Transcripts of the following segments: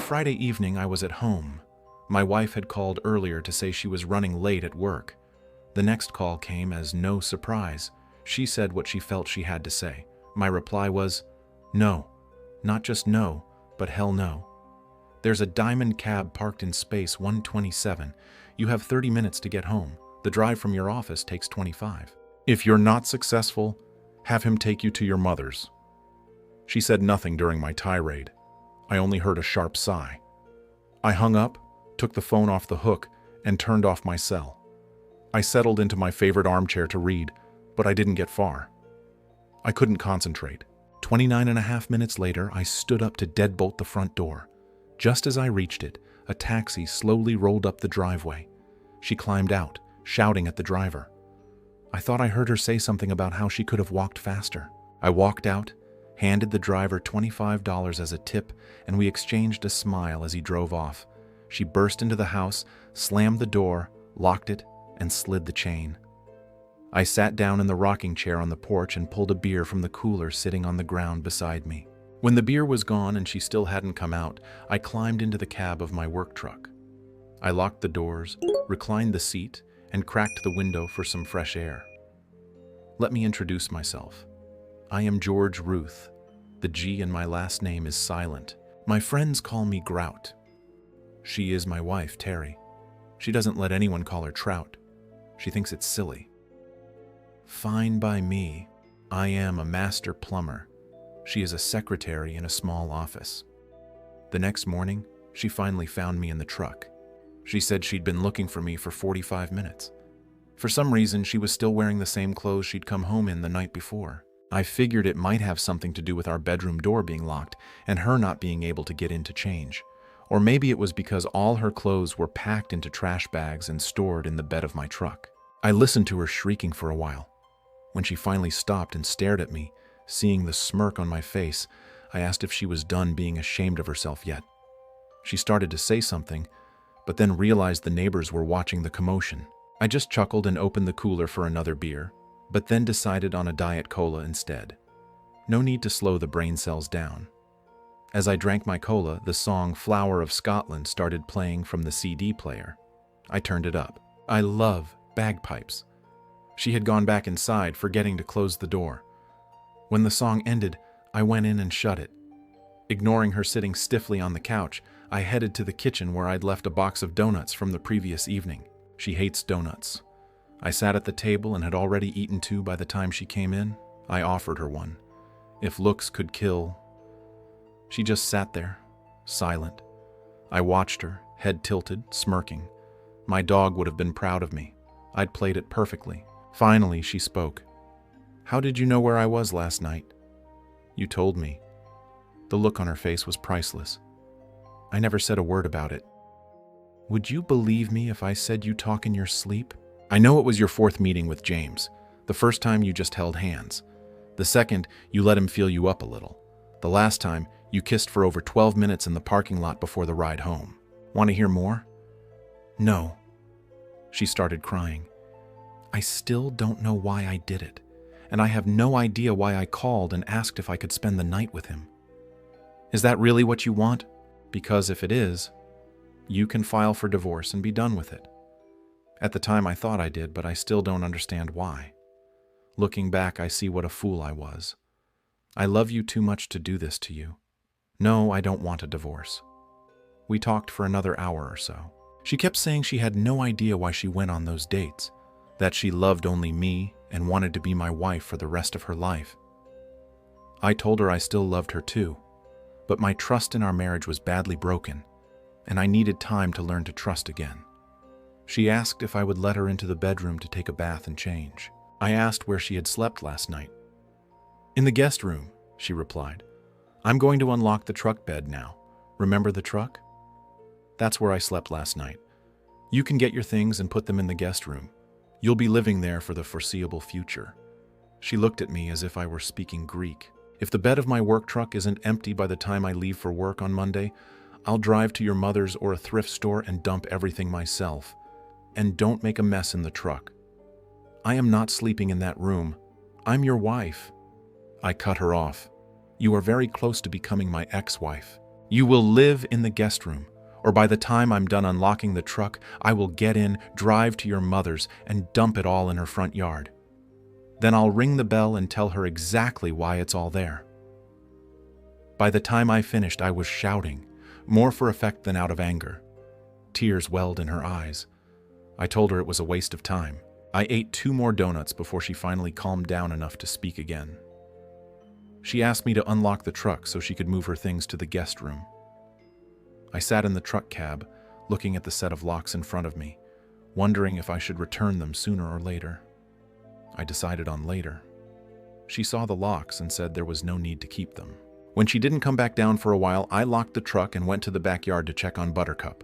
Friday evening, I was at home. My wife had called earlier to say she was running late at work. The next call came as no surprise. She said what she felt she had to say. My reply was, no. Not just no, but hell no. There's a diamond cab parked in space 127. You have 30 minutes to get home. The drive from your office takes 25. If you're not successful, have him take you to your mother's. She said nothing during my tirade. I only heard a sharp sigh. I hung up, took the phone off the hook, and turned off my cell. I settled into my favorite armchair to read, but I didn't get far. I couldn't concentrate. 29.5 minutes later, I stood up to deadbolt the front door. Just as I reached it, a taxi slowly rolled up the driveway. She climbed out, shouting at the driver. I thought I heard her say something about how she could have walked faster. I walked out, handed the driver $25 as a tip, and we exchanged a smile as he drove off. She burst into the house, slammed the door, locked it, and slid the chain. I sat down in the rocking chair on the porch and pulled a beer from the cooler sitting on the ground beside me. When the beer was gone and she still hadn't come out, I climbed into the cab of my work truck. I locked the doors, reclined the seat, and cracked the window for some fresh air. Let me introduce myself. I am George Ruth. The G in my last name is silent. My friends call me Grout. She is my wife, Terry. She doesn't let anyone call her Trout. She thinks it's silly. Fine by me. I am a master plumber. She is a secretary in a small office. The next morning, she finally found me in the truck. She said she'd been looking for me for 45 minutes. For some reason, she was still wearing the same clothes she'd come home in the night before. I figured it might have something to do with our bedroom door being locked and her not being able to get in to change. Or maybe it was because all her clothes were packed into trash bags and stored in the bed of my truck. I listened to her shrieking for a while. When she finally stopped and stared at me, seeing the smirk on my face, I asked if she was done being ashamed of herself yet. She started to say something, but then realized the neighbors were watching the commotion. I just chuckled and opened the cooler for another beer, but then decided on a Diet Cola instead. No need to slow the brain cells down. As I drank my cola, the song Flower of Scotland started playing from the CD player. I turned it up. I love bagpipes. She had gone back inside, forgetting to close the door. When the song ended, I went in and shut it. Ignoring her sitting stiffly on the couch, I headed to the kitchen where I'd left a box of donuts from the previous evening. She hates donuts. I sat at the table and had already eaten 2 by the time she came in. I offered her one. If looks could kill. She just sat there, silent. I watched her, head tilted, smirking. My dog would have been proud of me. I'd played it perfectly. Finally, she spoke. How did you know where I was last night? You told me. The look on her face was priceless. I never said a word about it. Would you believe me if I said you talk in your sleep? I know it was your 4th meeting with James. The first time you just held hands. The second, you let him feel you up a little. The last time, you kissed for over 12 minutes in the parking lot before the ride home. Want to hear more? No. She started crying. I still don't know why I did it, and I have no idea why I called and asked if I could spend the night with him. Is that really what you want? Because if it is, you can file for divorce and be done with it. At the time I thought I did, but I still don't understand why. Looking back, I see what a fool I was. I love you too much to do this to you. No, I don't want a divorce. We talked for another hour or so. She kept saying she had no idea why she went on those dates, that she loved only me and wanted to be my wife for the rest of her life. I told her I still loved her too, but my trust in our marriage was badly broken, and I needed time to learn to trust again. She asked if I would let her into the bedroom to take a bath and change. I asked where she had slept last night. In the guest room, she replied. I'm going to unlock the truck bed now. Remember the truck? That's where I slept last night. You can get your things and put them in the guest room. You'll be living there for the foreseeable future. She looked at me as if I were speaking Greek. If the bed of my work truck isn't empty by the time I leave for work on Monday, I'll drive to your mother's or a thrift store and dump everything myself. And don't make a mess in the truck. I am not sleeping in that room. I'm your wife. I cut her off. You are very close to becoming my ex-wife. You will live in the guest room, or by the time I'm done unlocking the truck, I will get in, drive to your mother's, and dump it all in her front yard. Then I'll ring the bell and tell her exactly why it's all there." By the time I finished, I was shouting, more for effect than out of anger. Tears welled in her eyes. I told her it was a waste of time. I ate 2 more donuts before she finally calmed down enough to speak again. She asked me to unlock the truck so she could move her things to the guest room. I sat in the truck cab, looking at the set of locks in front of me, wondering if I should return them sooner or later. I decided on later. She saw the locks and said there was no need to keep them. When she didn't come back down for a while, I locked the truck and went to the backyard to check on Buttercup.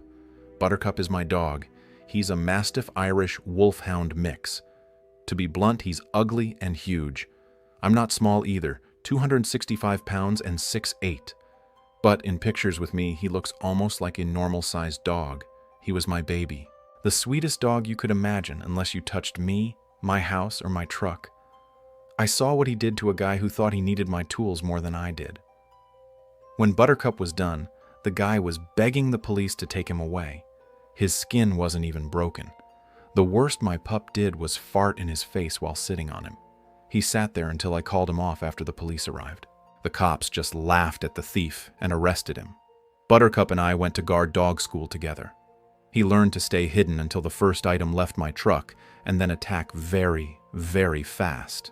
Buttercup is my dog. He's a Mastiff Irish Wolfhound mix. To be blunt, he's ugly and huge. I'm not small either, 265 pounds and 6'8". But in pictures with me, he looks almost like a normal-sized dog. He was my baby. The sweetest dog you could imagine unless you touched me, my house, or my truck. I saw what he did to a guy who thought he needed my tools more than I did. When Buttercup was done, the guy was begging the police to take him away. His skin wasn't even broken. The worst my pup did was fart in his face while sitting on him. He sat there until I called him off after the police arrived. The cops just laughed at the thief and arrested him. Buttercup and I went to guard dog school together. He learned to stay hidden until the first item left my truck and then attack very, very fast.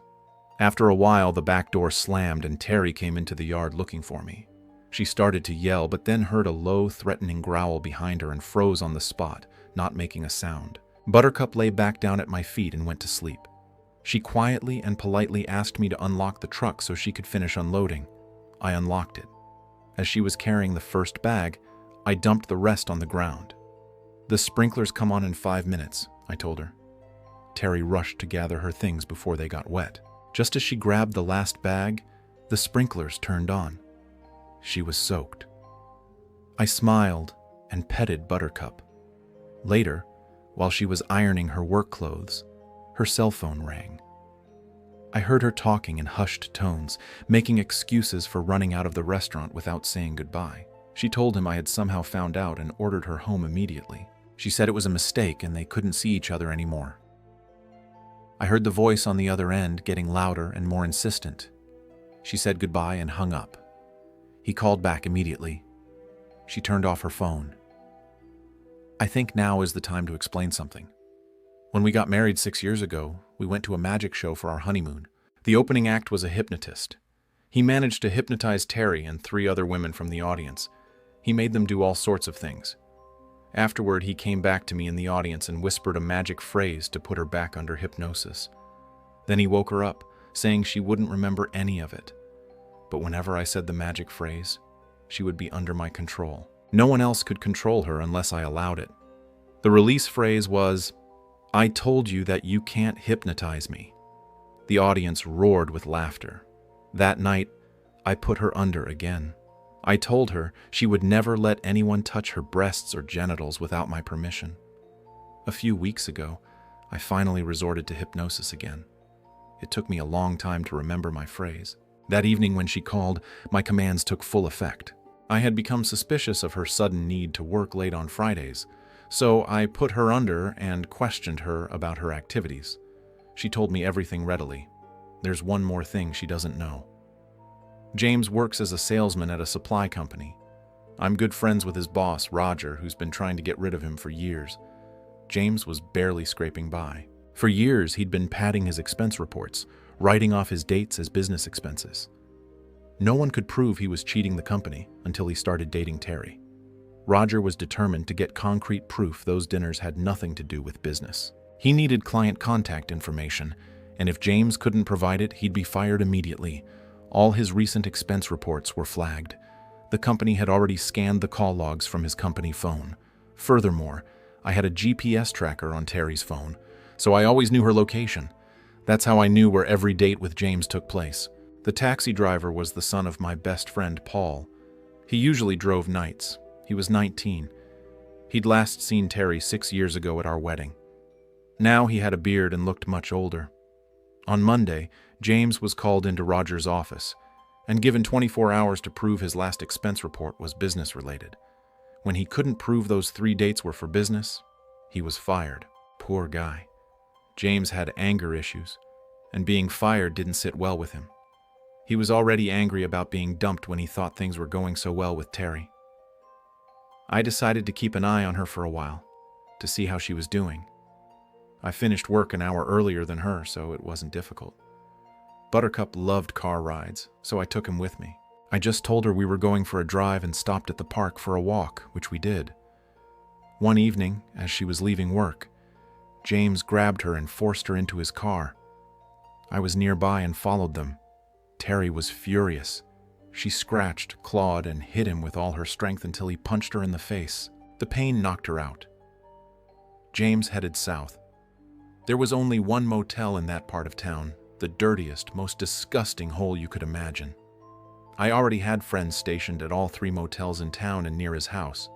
After a while, the back door slammed and Terry came into the yard looking for me. She started to yell, but then heard a low, threatening growl behind her and froze on the spot, not making a sound. Buttercup lay back down at my feet and went to sleep. She quietly and politely asked me to unlock the truck so she could finish unloading. I unlocked it. As she was carrying the first bag, I dumped the rest on the ground. "The sprinklers come on in 5 minutes," I told her. Terry rushed to gather her things before they got wet. Just as she grabbed the last bag, the sprinklers turned on. She was soaked. I smiled and petted Buttercup. Later, while she was ironing her work clothes, her cell phone rang. I heard her talking in hushed tones, making excuses for running out of the restaurant without saying goodbye. She told him I had somehow found out and ordered her home immediately. She said it was a mistake and they couldn't see each other anymore. I heard the voice on the other end getting louder and more insistent. She said goodbye and hung up. He called back immediately. She turned off her phone. I think now is the time to explain something. When we got married 6 years ago, we went to a magic show for our honeymoon. The opening act was a hypnotist. He managed to hypnotize Terry and 3 other women from the audience. He made them do all sorts of things. Afterward, he came back to me in the audience and whispered a magic phrase to put her back under hypnosis. Then he woke her up, saying she wouldn't remember any of it. But whenever I said the magic phrase, she would be under my control. No one else could control her unless I allowed it. The release phrase was, "I told you that you can't hypnotize me." The audience roared with laughter. That night, I put her under again. I told her she would never let anyone touch her breasts or genitals without my permission. A few weeks ago, I finally resorted to hypnosis again. It took me a long time to remember my phrase. That evening when she called, my commands took full effect. I had become suspicious of her sudden need to work late on Fridays, so I put her under and questioned her about her activities. She told me everything readily. There's one more thing she doesn't know. James works as a salesman at a supply company. I'm good friends with his boss, Roger, who's been trying to get rid of him for years. James was barely scraping by. For years, he'd been padding his expense reports, writing off his dates as business expenses. No one could prove he was cheating the company until he started dating Terry. Roger was determined to get concrete proof those dinners had nothing to do with business. He needed client contact information, and if James couldn't provide it, he'd be fired immediately. All his recent expense reports were flagged. The company had already scanned the call logs from his company phone. Furthermore, I had a GPS tracker on Terry's phone, so I always knew her location. That's how I knew where every date with James took place. The taxi driver was the son of my best friend, Paul. He usually drove nights. He was 19. He'd last seen Terry 6 years ago at our wedding. Now he had a beard and looked much older. On Monday, James was called into Roger's office. and given 24 hours to prove his last expense report was business-related. When he couldn't prove those 3 dates were for business, he was fired. Poor guy. James had anger issues, and being fired didn't sit well with him. He was already angry about being dumped when he thought things were going so well with Terry. I decided to keep an eye on her for a while, to see how she was doing. I finished work an hour earlier than her, so it wasn't difficult. Buttercup loved car rides, so I took him with me. I just told her we were going for a drive and stopped at the park for a walk, which we did. One evening, as she was leaving work, James grabbed her and forced her into his car. I was nearby and followed them. Terry was furious. She scratched, clawed, and hit him with all her strength until he punched her in the face. The pain knocked her out. James headed south. There was only one motel in that part of town, the dirtiest, most disgusting hole you could imagine. I already had friends stationed at all 3 motels in town and near his house.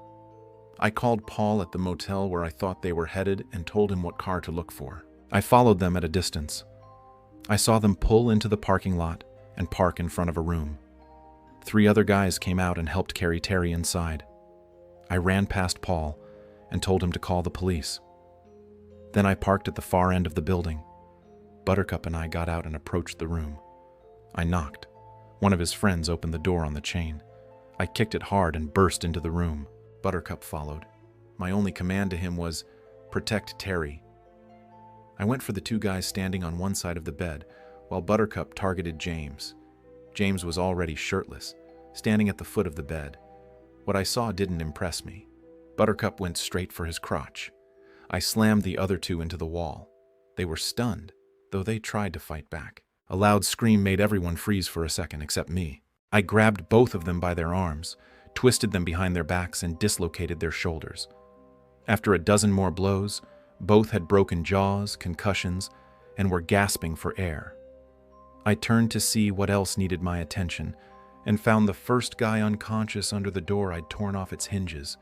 I called Paul at the motel where I thought they were headed and told him what car to look for. I followed them at a distance. I saw them pull into the parking lot and park in front of a room. 3 other guys came out and helped carry Terry inside. I ran past Paul and told him to call the police. Then I parked at the far end of the building. Buttercup and I got out and approached the room. I knocked. One of his friends opened the door on the chain. I kicked it hard and burst into the room. Buttercup followed. My only command to him was, "Protect Terry." I went for the 2 guys standing on one side of the bed, while Buttercup targeted James. James was already shirtless, standing at the foot of the bed. What I saw didn't impress me. Buttercup went straight for his crotch. I slammed the other 2 into the wall. They were stunned, though they tried to fight back. A loud scream made everyone freeze for a second except me. I grabbed both of them by their arms, twisted them behind their backs, and dislocated their shoulders. After a dozen more blows, both had broken jaws, concussions, and were gasping for air. I turned to see what else needed my attention, and found the first guy unconscious under the door I'd torn off its hinges.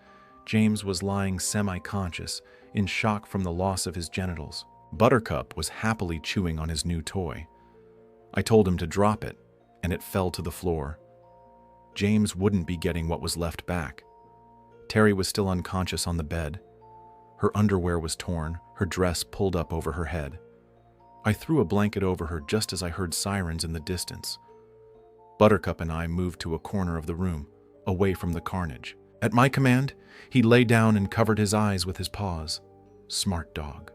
James was lying semi-conscious, in shock from the loss of his genitals. Buttercup was happily chewing on his new toy. I told him to drop it, and it fell to the floor. James wouldn't be getting what was left back. Terry was still unconscious on the bed. Her underwear was torn, her dress pulled up over her head. I threw a blanket over her just as I heard sirens in the distance. Buttercup and I moved to a corner of the room, away from the carnage. At my command, he lay down and covered his eyes with his paws. Smart dog.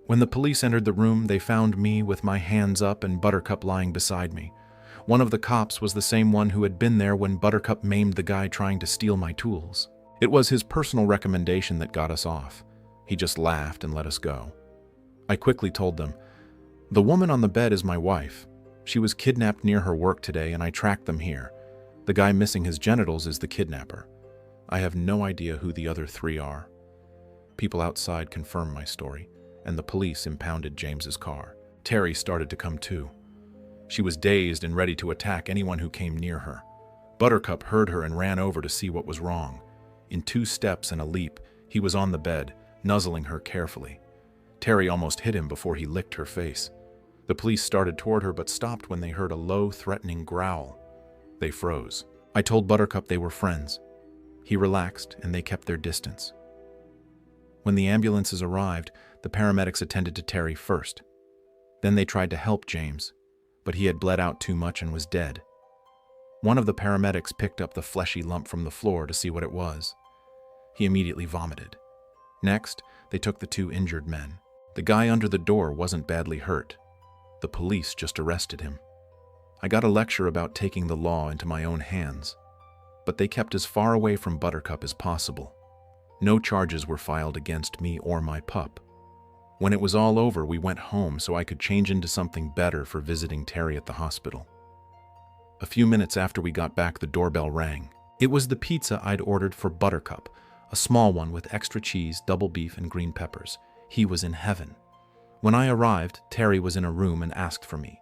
When the police entered the room, they found me with my hands up and Buttercup lying beside me. One of the cops was the same one who had been there when Buttercup maimed the guy trying to steal my tools. It was his personal recommendation that got us off. He just laughed and let us go. I quickly told them, "The woman on the bed is my wife. She was kidnapped near her work today and I tracked them here. The guy missing his genitals is the kidnapper. I have no idea who the other 3 are." People outside confirmed my story, and the police impounded James's car. Terry started to come to. She was dazed and ready to attack anyone who came near her. Buttercup heard her and ran over to see what was wrong. In 2 steps and a leap, he was on the bed, nuzzling her carefully. Terry almost hit him before he licked her face. The police started toward her but stopped when they heard a low, threatening growl. They froze. I told Buttercup they were friends. He relaxed and they kept their distance. When the ambulances arrived, the paramedics attended to Terry first. Then they tried to help James, but he had bled out too much and was dead. One of the paramedics picked up the fleshy lump from the floor to see what it was. He immediately vomited. Next, they took the 2 injured men. The guy under the door wasn't badly hurt. The police just arrested him. I got a lecture about taking the law into my own hands, but they kept as far away from Buttercup as possible. No charges were filed against me or my pup. When it was all over, we went home so I could change into something better for visiting Terry at the hospital. A few minutes after we got back, the doorbell rang. It was the pizza I'd ordered for Buttercup, a small one with extra cheese, double beef, and green peppers. He was in heaven. When I arrived, Terry was in a room and asked for me.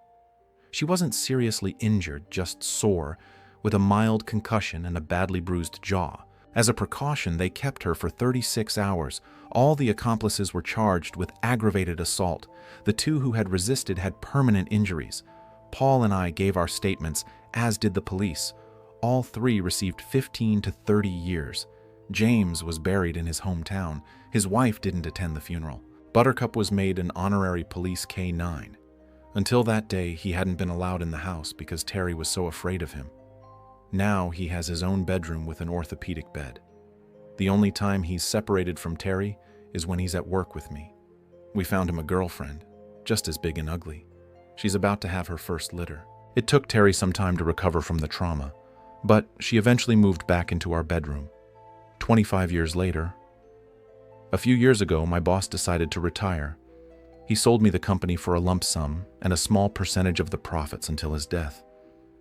She wasn't seriously injured, just sore, with a mild concussion and a badly bruised jaw. As a precaution, they kept her for 36 hours. All the accomplices were charged with aggravated assault. The 2 who had resisted had permanent injuries. Paul and I gave our statements as did the police. All three received 15 to 30 years. James was buried in his hometown. His wife didn't attend the funeral. Buttercup was made an honorary police K-9. Until that day, he hadn't been allowed in the house because Terry was so afraid of him. Now he has his own bedroom with an orthopedic bed. The only time he's separated from Terry is when he's at work with me. We found him a girlfriend, just as big and ugly. She's about to have her first litter. It took Terry some time to recover from the trauma, but she eventually moved back into our bedroom. 25 years later, a few years ago, my boss decided to retire. He sold me the company for a lump sum and a small percentage of the profits until his death.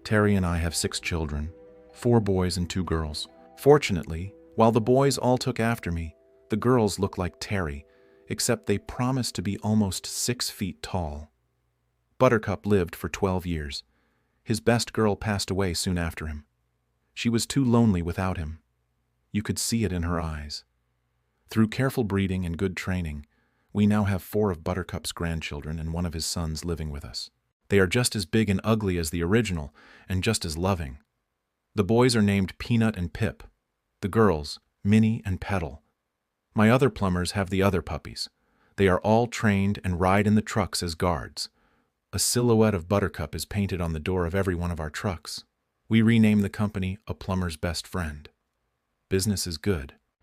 Terry and I have 6 children, 4 boys and 2 girls. Fortunately, while the boys all took after me, the girls look like Terry, except they promised to be almost 6 feet tall. Buttercup lived for 12 years. His best girl passed away soon after him. She was too lonely without him. You could see it in her eyes. Through careful breeding and good training, we now have 4 of Buttercup's grandchildren and 1 of his sons living with us. They are just as big and ugly as the original, and just as loving. The boys are named Peanut and Pip. The girls, Minnie and Petal. My other plumbers have the other puppies. They are all trained and ride in the trucks as guards. A silhouette of Buttercup is painted on the door of every one of our trucks. We rename the company A Plumber's Best Friend. Business is good.